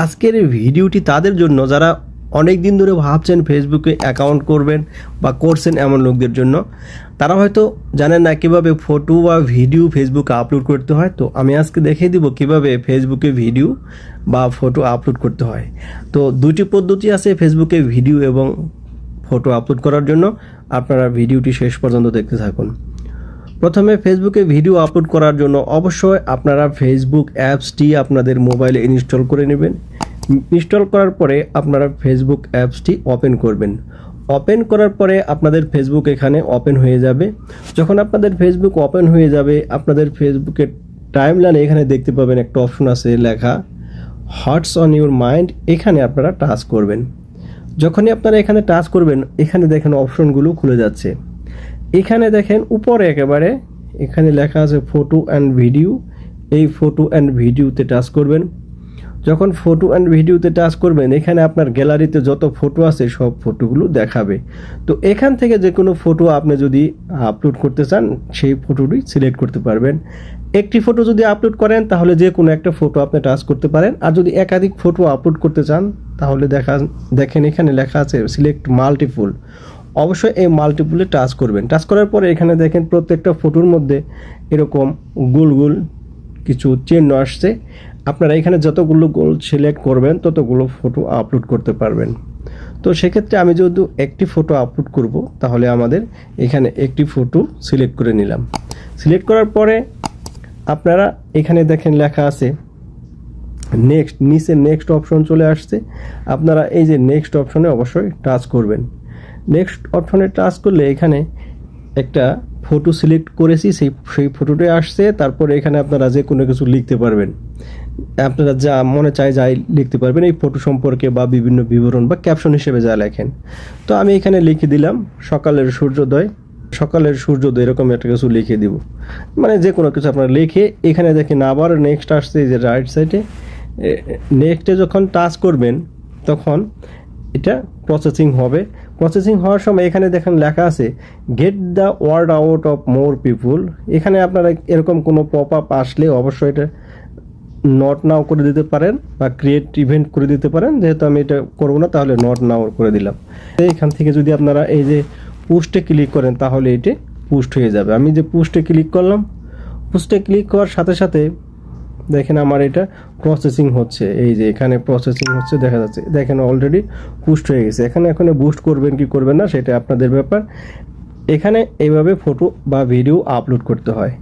আজকের এই ভিডিওটি তাদের জন্য যারা অনেক দিন ধরে ভাবছেন ফেসবুকে অ্যাকাউন্ট করবেন বা করছেন এমন লোকদের জন্য। তারা হয়তো জানেন না কীভাবে ফটো বা ভিডিও ফেসবুকে আপলোড করতে হয়। তো আমি আজকে দেখিয়ে দিব কীভাবে ফেসবুকে ভিডিও বা ফটো আপলোড করতে হয়। তো দুটি পদ্ধতি আছে ফেসবুকে ভিডিও এবং ফটো আপলোড করার জন্য। আপনারা ভিডিওটি শেষ পর্যন্ত দেখতে থাকুন। প্রথমে ফেসবুকে ভিডিও আপলোড করার জন্য অবশ্যই আপনারা ফেসবুক অ্যাপসটি আপনাদের মোবাইলে ইনস্টল করে নেবেন। ইনস্টল করার পরে আপনারা ফেসবুক অ্যাপসটি ওপেন করবেন। ওপেন করার পরে আপনাদের ফেসবুক এখানে ওপেন হয়ে যাবে। যখন আপনাদের ফেসবুক ওপেন হয়ে যাবে, আপনাদের ফেসবুকের টাইমলাইনে এখানে দেখতে পাবেন একটা অপশন আছে লেখা হোয়াটস অন ইউর মাইন্ড। এখানে আপনারা টাচ করবেন। যখনই আপনারা এখানে টাচ করবেন, এখানে দেখেন অপশনগুলো খুলে যাচ্ছে। এখানে দেখেন উপরে একেবারে এখানে লেখা আছে ফটো অ্যান্ড ভিডিও। এই ফটো অ্যান্ড ভিডিওতে টাচ করবেন। যখন ফটো অ্যান্ড ভিডিওতে টাচ করবেন, এখানে আপনার গ্যালারিতে যত ফটো আছে সব ফটোগুলো দেখাবে। তো এখান থেকে যে কোনো ফটো আপনি যদি আপলোড করতে চান, সেই ফটোটি সিলেক্ট করতে পারবেন। একটি ফটো যদি আপলোড করেন তাহলে যে কোনো একটা ফটো আপনি টাচ করতে পারেন। আর যদি একাধিক ফটো আপলোড করতে চান তাহলে দেখেন এখানে লেখা আছে সিলেক্ট মাল্টিপল। অবশ্যই এই মাল্টিপলে টাচ করবেন। টাচ করার পরে এখানে দেখেন প্রত্যেকটা ফটোর মধ্যে এরকম গোল গোল কিছু চিহ্ন আসছে। আপনারা এখানে যতগুলো গোল সিলেক্ট করবেন ততগুলো ফটো আপলোড করতে পারবেন। তো সেক্ষেত্রে আমি যেহেতু একটি ফটো আপলোড করব, তাহলে আমাদের এখানে একটি ফটো সিলেক্ট করে নিলাম। সিলেক্ট করার পরে আপনারা এখানে দেখেন লেখা আছে নেক্সট, নিচে নেক্সট অপশন চলে আসছে। আপনারা এই যে নেক্সট অপশনে অবশ্যই টাচ করবেন। নেক্সট অপশনে টাচ করলে এখানে একটা ফটো সিলেক্ট করেছি, সেই ফটোটাই আসছে। তারপরে এখানে আপনারা যে কোনো কিছু লিখতে পারবেন। আপনারা যা মনে চায় যাই লিখতে পারবেন এই ফটো সম্পর্কে, বা বিভিন্ন বিবরণ বা ক্যাপশন হিসেবে যা লেখেন। তো আমি এখানে লিখে দিলাম সকালের সূর্যোদয়। এরকম একটা কিছু লিখে দিব, মানে যে কোনো কিছু আপনারা লিখে এখানে দেখেন আবার নেক্সট আসছে যে রাইট সাইডে। নেক্সটে যখন টাচ করবেন তখন এটা প্রসেসিং হবে। প্রসেসিং হওয়ার সময় এখানে দেখেন লেখা আছে get the word out of more people. এখানে আপনারা এরকম কোনো পপ আপ আসলে অবশ্যই এটা নট নাও করে দিতে পারেন বা ক্রিয়েট ইভেন্ট করে দিতে পারেন। যেহেতু আমি এটা করবো না, তাহলে নট নাও করে দিলাম। এখান থেকে যদি আপনারা এই যে পোস্টে ক্লিক করেন তাহলে এটি পোস্ট হয়ে যাবে। আমি যে পোস্টে ক্লিক করলাম, পোস্টে ক্লিক করার সাথে সাথে দেখেন আমার এটা প্রসেসিং হচ্ছে। এই যে এখানে প্রসেসিং হচ্ছে দেখা যাচ্ছে, দেখেন অলরেডি পোস্ট হয়ে গেছে। এখানে বুস্ট করবেন কি করবেন না সেটা আপনাদের ব্যাপার। এখানে এইভাবে ফটো বা ভিডিও আপলোড করতে হয়।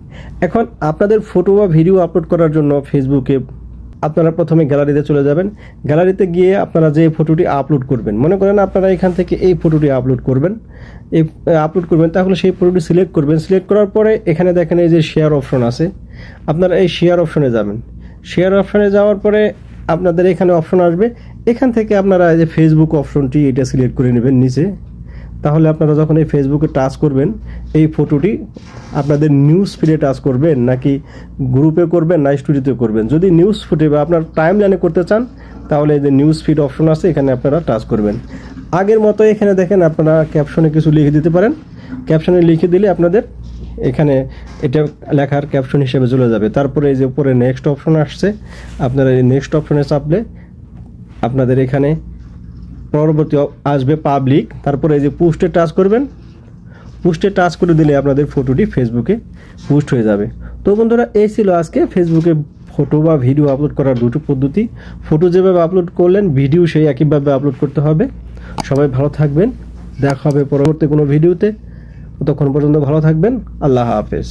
এখন আপনাদের ফটো বা ভিডিও আপলোড করার জন্য ফেসবুকে আপনারা প্রথমে গ্যালারিতে চলে যাবেন। গ্যালারিতে গিয়ে আপনারা যে ফটোটি আপলোড করবেন, মনে করেন আপনারা এখান থেকে এই ফটোটি আপলোড করবেন, তাহলে সেই ফটোটি সিলেক্ট করবেন। সিলেক্ট করার পরে এখানে দেখেন এই যে শেয়ার অপশন আছে, আপনারা এই শেয়ার অপশনে যাবেন। শেয়ার অপশনে যাওয়ার পরে আপনাদের এখানে অপশন আসবে। এখান থেকে আপনারা এই যে ফেসবুক অপশনটি এটা সিলেক্ট করে নেবেন নিচে। তাহলে আপনারা যখন এই ফেসবুকে টাচ করবেন, এই ফটোটি আপনাদের নিউজ ফিডে টাচ করবেন নাকি গ্রুপে করবেন না স্টোরিতে করবেন। যদি নিউজ ফিডে বা আপনার টাইম লাইনে করতে চান তাহলে এই যে নিউজ ফিড অপশন আছে, এখানে আপনারা টাচ করবেন। আগের মতো এখানে দেখেন আপনারা ক্যাপশনে কিছু লিখে দিতে পারেন। ক্যাপশনে লিখে দিলে আপনাদের এখানে এটা লেখার ক্যাপশন হিসেবে চলে যাবে। তারপরে এই যে উপরে নেক্সট অপশন আসছে, আপনারা এই নেক্সট অপশনে চাপলে আপনাদের এখানে পরবর্তী আসবে পাবলিক। তারপরে এই যে পোস্টে টাচ করবেন। পোস্টে টাচ করে দিলে আপনাদের ফটোটি ফেসবুকে পোস্ট হয়ে যাবে। তো বন্ধুরা, এই ছিল আজকে ফেসবুকে ফটো বা ভিডিও আপলোড করার দুটো পদ্ধতি। ফটো যেভাবে আপলোড করলেন, ভিডিও সেই একইভাবে আপলোড করতে হবে। সবাই ভালো থাকবেন, দেখা হবে পরবর্তী কোনো ভিডিওতে। ততক্ষণ পর্যন্ত ভালো থাকবেন। আল্লাহ হাফেজ।